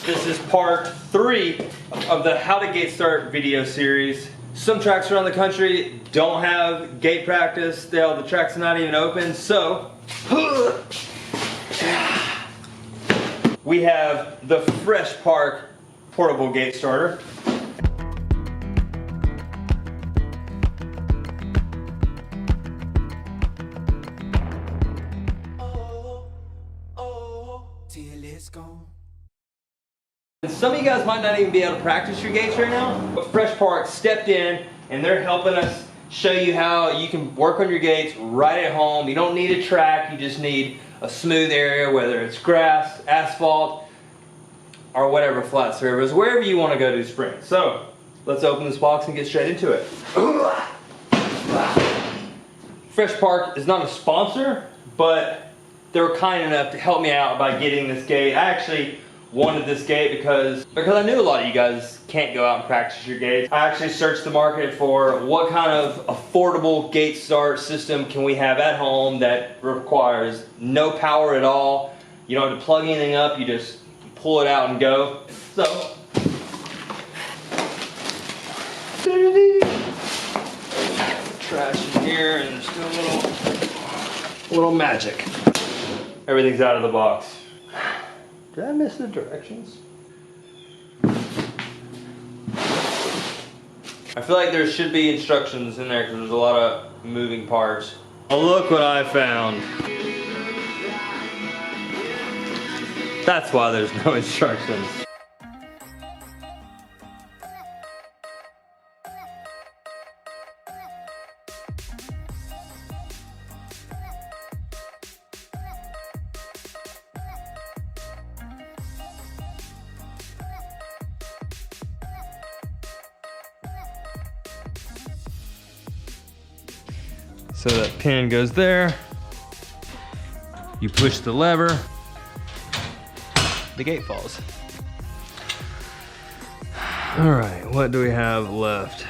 This is part 3 of the How to Gate Start video series. Some tracks around the country don't have gate practice. The tracks are not even open, so we have the Fresh Park portable gate starter. And some of you guys might not even be able to practice your gates right now, but Fresh Park stepped in and they're helping us show you how you can work on your gates right at home. You don't need a track, you just need a smooth area, whether it's grass, asphalt, or whatever, flat surface, wherever you want to go do sprints. So let's open this box and get straight into it. Fresh Park is not a sponsor, but they were kind enough to help me out by getting this gate. I actually wanted this gate because I knew a lot of you guys can't go out and practice your gates. I actually searched the market for what kind of affordable gate start system can we have at home that requires no power at all. You don't have to plug anything up, you just pull it out and go. So, trash in here and there's still a little magic. Everything's out of the box. Did I miss the directions? I feel like there should be instructions in there because there's a lot of moving parts. Oh, look what I found. That's why there's no instructions. So that pin goes there, you push the lever, the gate falls. All right, what do we have left?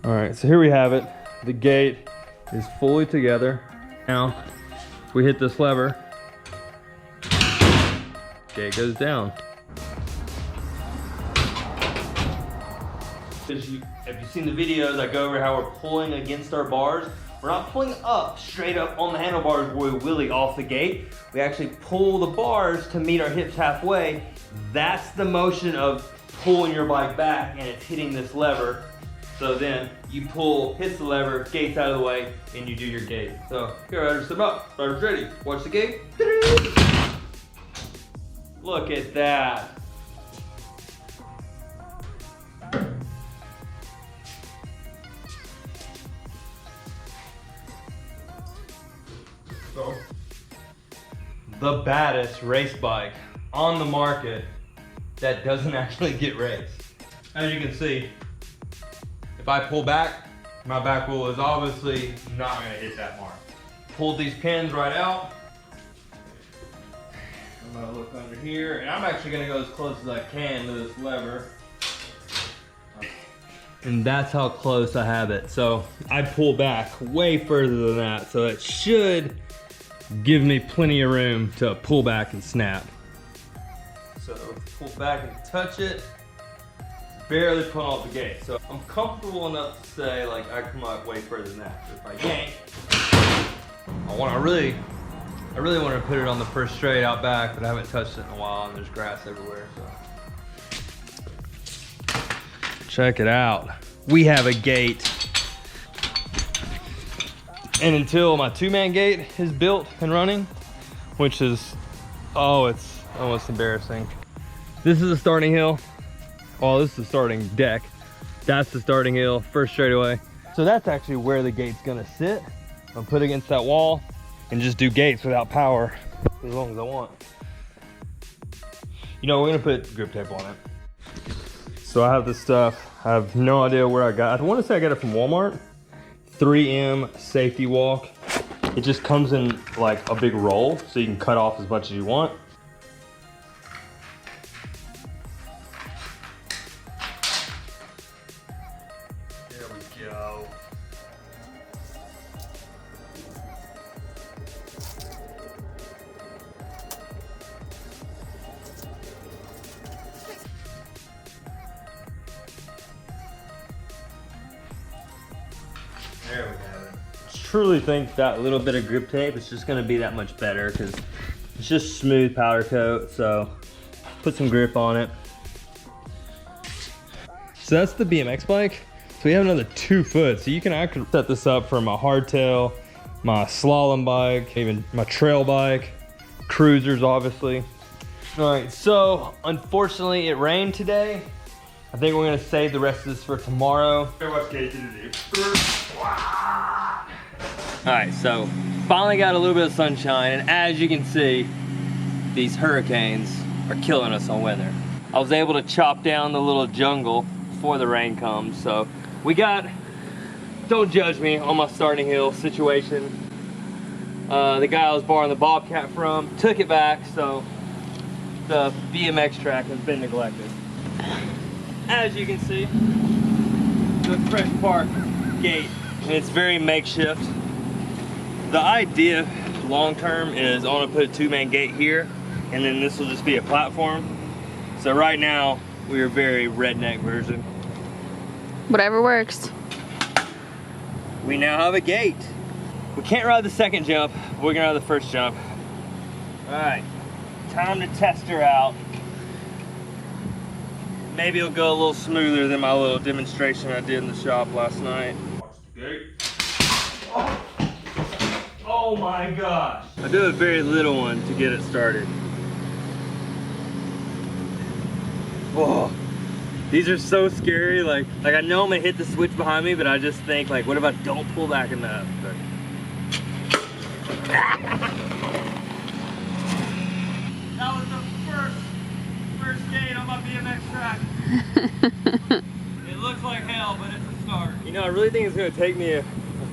All right, so here we have it. The gate is fully together. Now, if we hit this lever, gate goes down. If you've seen the videos, I go over how we're pulling against our bars. We're not pulling up, straight up on the handlebars where we wheelie off the gate. We actually pull the bars to meet our hips halfway. That's the motion of pulling your bike back and it's hitting this lever. So then you pull, hits the lever, gate's out of the way, and you do your gate. So here, riders, step up, riders ready. Watch the gate. Look at that. The baddest race bike on the market that doesn't actually get raced. As you can see, if I pull back, my back wheel is obviously not gonna hit that mark. Pulled these pins right out. I'm gonna look under here, and I'm actually gonna go as close as I can to this lever. And that's how close I have it. So I pull back way further than that, so it should give me plenty of room to pull back and snap. So pull back and touch it, barely pull off the gate. So I'm comfortable enough to say like I come out way further than that. So if I yank, I really want to put it on the first straight out back, but I haven't touched it in a while and there's grass everywhere. So check it out. We have a gate. And until my 2-man gate is built and running, which is, oh, it's almost embarrassing. This is a starting hill. Oh, this is the starting deck. That's the starting hill, first straightaway. So that's actually where the gate's gonna sit. I'm put against that wall and just do gates without power as long as I want. You know, we're gonna put grip tape on it. So I have this stuff. I have no idea where I got it. I wanna say I got it from Walmart. 3M safety walk. It just comes in like a big roll, so you can cut off as much as you want. There we go. There we have it. I truly think that little bit of grip tape is just gonna be that much better because it's just smooth powder coat, so put some grip on it. So that's the BMX bike. So we have another 2 foot, so you can actually set this up for my hardtail, my slalom bike, even my trail bike, cruisers obviously. All right, so unfortunately it rained today. I think we're gonna save the rest of this for tomorrow. What's Casey to do? All right, so finally got a little bit of sunshine, and as you can see, these hurricanes are killing us on weather. I was able to chop down the little jungle before the rain comes, so we got, don't judge me on my starting hill situation. The guy I was borrowing the Bobcat from took it back, so the BMX track has been neglected. As you can see, the Fresh Park gate, and it's very makeshift. The idea long term is I want to put a 2-man gate here, and then this will just be a platform. So right now, we are very redneck version. Whatever works. We now have a gate. We can't ride the second jump, we're gonna ride the first jump. All right, time to test her out. Maybe it'll go a little smoother than my little demonstration I did in the shop last night. Watch the gate. Oh my gosh. I do a very little one to get it started. Whoa. These are so scary. Like I know I'm gonna hit the switch behind me, but I just think like, what if I don't pull back enough? But... That was the first gate on my BMX track. It looks like hell, but it's a start. You know, I really think it's gonna take me a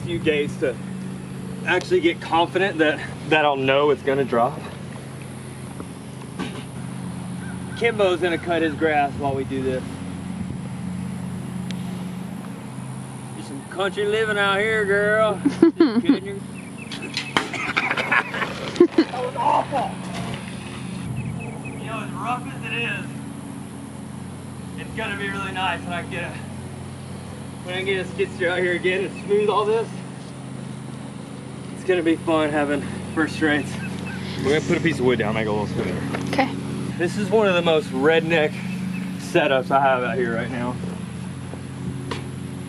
few gates to actually get confident that I'll know it's gonna drop. Kimbo's gonna cut his grass while we do this. There's some country living out here, girl. Just kidding you. That was awful. You know, as rough as it is, it's gonna be really nice when I get a skid steer out here again and smooth all this. It's gonna be fun having first straights. We're gonna put a piece of wood down, make it a little smoother. Okay. This is one of the most redneck setups I have out here right now.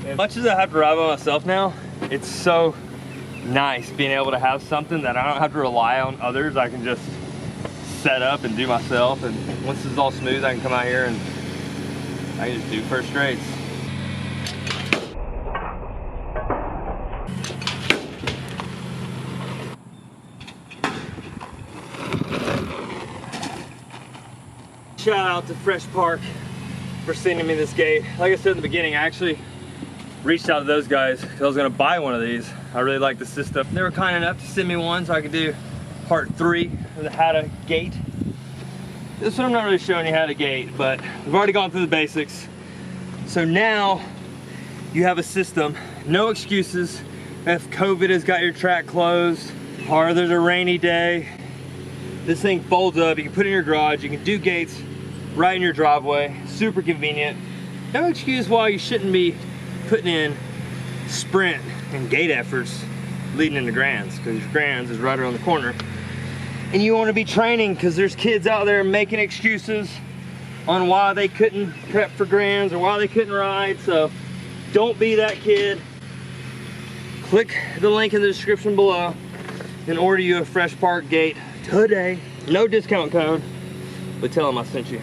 As much as I have to ride by myself now, it's so nice being able to have something that I don't have to rely on others. I can just set up and do myself, and once this is all smooth, I can come out here and I can just do first straights. Shout out to Fresh Park for sending me this gate. Like I said in the beginning, I actually reached out to those guys because I was gonna buy one of these. I really like the system. They were kind enough to send me one so I could do part 3 of the how to gate. This one I'm not really showing you how to gate, but we've already gone through the basics. So now you have a system, no excuses. If COVID has got your track closed or there's a rainy day, this thing folds up, you can put it in your garage, you can do gates right in your driveway, super convenient. No excuse why you shouldn't be putting in sprint and gate efforts leading into Grands, because your Grands is right around the corner. And you want to be training because there's kids out there making excuses on why they couldn't prep for Grands or why they couldn't ride. So don't be that kid. Click the link in the description below and order you a Fresh Park gate today. No discount code, but tell them I sent you.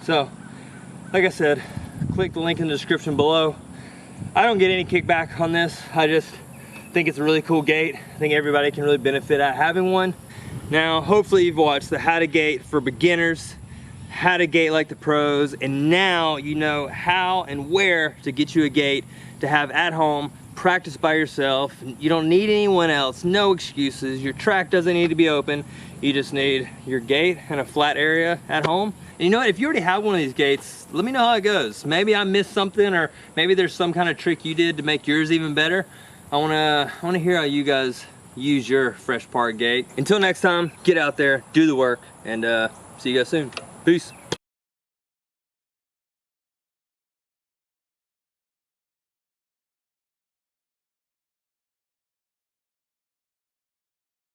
So, like I said, click the link in the description below. I don't get any kickback on this. I just think it's a really cool gate. I think everybody can really benefit at having one. Now, hopefully you've watched the how to gate for beginners, how to gate like the pros, and now you know how and where to get you a gate to have at home, practice by yourself. You don't need anyone else, no excuses. Your track doesn't need to be open. You just need your gate and a flat area at home. And you know what, if you already have one of these gates, let me know how it goes. Maybe I missed something, or maybe there's some kind of trick you did to make yours even better. I wanna hear how you guys use your Fresh Park gate. Until next time, get out there, do the work, and see you guys soon. Peace.